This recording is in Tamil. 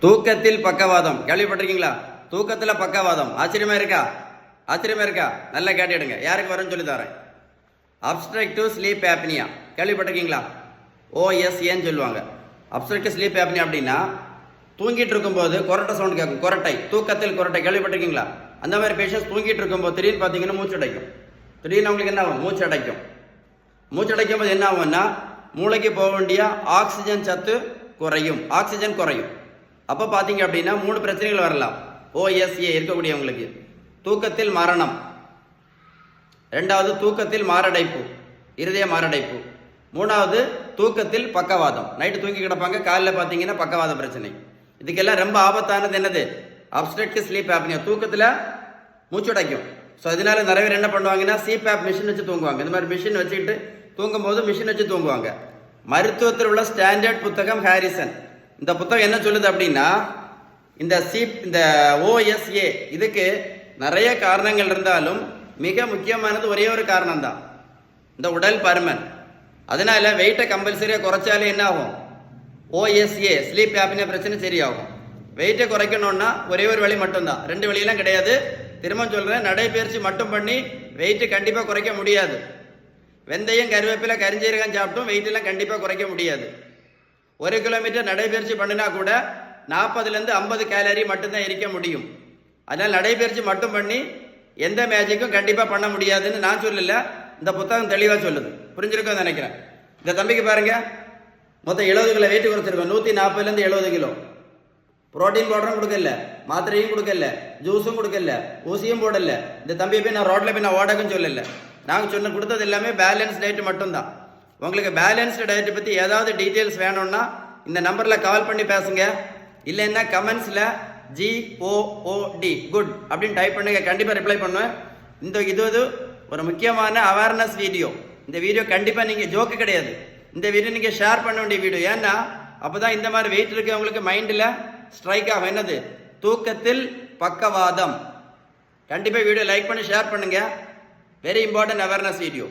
தூக்கத்தில் பக்கவாதம் கேள்விப்பட்டிருக்கீங்களா? தூக்கத்துல பக்கவாதம் ஆச்சரியமா இருக்கா? ஆச்சரியமா இருக்கா? நல்லா கேட்டுடுங்க, யாருக்கு வரும்னு சொல்லி தரேன். அப்ஸ்ட்ரக்டிவ் ஸ்லீப் ஆப்னியா கேள்விப்பட்டிருக்கீங்களா? OSAன்னு சொல்லுவாங்க. அப்ஸ்ட்ரக்டிவ் ஸ்லீப் ஆப்னியா அப்படின்னா தூங்கிட்டு இருக்கும்போது கொரட்டை சவுண்ட் கேட்கும். கொரட்டை, தூக்கத்தில் கொரட்டை கேள்விப்பட்டிருக்கீங்களா? அந்த மாதிரி பேஷண்ட்ஸ் தூங்கிட்டு இருக்கும்போது திடீர்னு பார்த்தீங்கன்னா மூச்சு அடைக்கும். திடீர்னு அவங்களுக்கு என்ன ஆகும்? மூச்சு அடைக்கும். மூச்சு அடைக்கும் போது என்ன ஆகும்னா மூளைக்கு போக வேண்டிய ஆக்சிஜன் சத்து குறையும், ஆக்சிஜன் குறையும். அப்போ பார்த்தீங்க அப்படின்னா 3 பிரச்சனைகள் வரலாம். OSA இருக்கக்கூடியவங்களுக்கு தூக்கத்தில் மரணம், ரெண்டாவது தூக்கத்தில் மாரடைப்பு, இருதய மாரடைப்பு, மூணாவது தூக்கத்தில் பக்கவாதம். நைட்டு தூங்கி கிடப்பாங்க, காலையில் பார்த்தீங்கன்னா பக்கவாத பிரச்சனை. இதுக்கெல்லாம் ரொம்ப ஆபத்தானது என்னது? அப்ஸ்ட்ரக்டிவ் ஸ்லீப் ஆப்னியா, தூக்கத்தில் மூச்சுடைக்கும். ஸோ அதனால நிறைய பேர் என்ன பண்ணுவாங்கன்னா CPAP மிஷின் வச்சு தூங்குவாங்க. இந்த மாதிரி மிஷின் வச்சுக்கிட்டு தூங்கும் போது மிஷின் வச்சு தூங்குவாங்க. மருத்துவத்தில் உள்ள ஸ்டாண்டர்ட் புத்தகம் ஹாரிசன். இந்த புத்தகம் என்ன சொல்லுது அப்படின்னா இந்த OSA இதுக்கு நிறைய காரணங்கள் இருந்தாலும் மிக முக்கியமானது ஒரே ஒரு காரணம் தான், இந்த உடல் பருமன். அதனால வெயிட்டை கம்பல்சரியாக குறைச்சாலே என்ன ஆகும்? OSA ஸ்லீப் ஆப்னியா பிரச்சனை சரியாகும். வெயிட்டை குறைக்கணும்னா ஒரே ஒரு வழி மட்டும்தான், 2 வழியெல்லாம் கிடையாது. திரும்ப சொல்றேன், நடைபயிற்சி மட்டும் பண்ணி வெயிட்டு கண்டிப்பாக குறைக்க முடியாது. வெந்தயம், கருவேப்பிலை, கரிஞ்சீரகம் சாப்பிட்டும் வெயிட் எல்லாம் கண்டிப்பாக குறைக்க முடியாது. 1 கிலோமீட்டர் நடைபயிற்சி பண்ணினா கூட 40லேருந்து 50 கேலரி மட்டும்தான் இருக்க முடியும். அதனால் நடைபயிற்சி மட்டும் பண்ணி எந்த மேஜிக்கும் கண்டிப்பாக பண்ண முடியாதுன்னு நான் சொல்லல, இந்த புத்தகம் தெளிவாக சொல்லுது. புரிஞ்சிருக்கோன்னு நினைக்கிறேன். இந்த தம்பிக்கு பாருங்க, மொத்தம் 70 கிலோ வெயிட் குறைச்சிருக்கோம். 140லேருந்து 70 கிலோ. புரோட்டீன் பவுடரும் கொடுக்கல, மாத்திரையும் கொடுக்கல, ஜூஸும் கொடுக்கல, ஊசியும் போடல. இந்த தம்பியை போய் நான் ரோட்டில் போய் நான் ஓடக்குன்னு சொல்லல. நாங்கள் கொடுத்தது எல்லாமே பேலன்ஸ் டயட் மட்டும்தான். உங்களுக்கு பேலன்ஸ்டு டயட்டை பற்றி ஏதாவது டீட்டெயில்ஸ் வேணும்னா இந்த நம்பரில் கால் பண்ணி பேசுங்க. இல்லைன்னா கமெண்ட்ஸில் GOOD குட் அப்படின்னு டைப் பண்ணுங்க, கண்டிப்பாக ரிப்ளை பண்ணுவேன். இது ஒரு முக்கியமான அவேர்னஸ் வீடியோ. இந்த வீடியோ கண்டிப்பாக நீங்கள் ஜோக்கு கிடையாது, இந்த வீடியோ நீங்கள் ஷேர் பண்ண வேண்டிய வீடியோ. ஏன்னா அப்போ தான் இந்த மாதிரி வெயிட் இருக்கவங்களுக்கு மைண்டில் ஸ்ட்ரைக் ஆகும். என்னது? தூக்கத்தில் பக்கவாதம். கண்டிப்பாக வீடியோ லைக் பண்ணி ஷேர் பண்ணுங்க. Very important awareness video.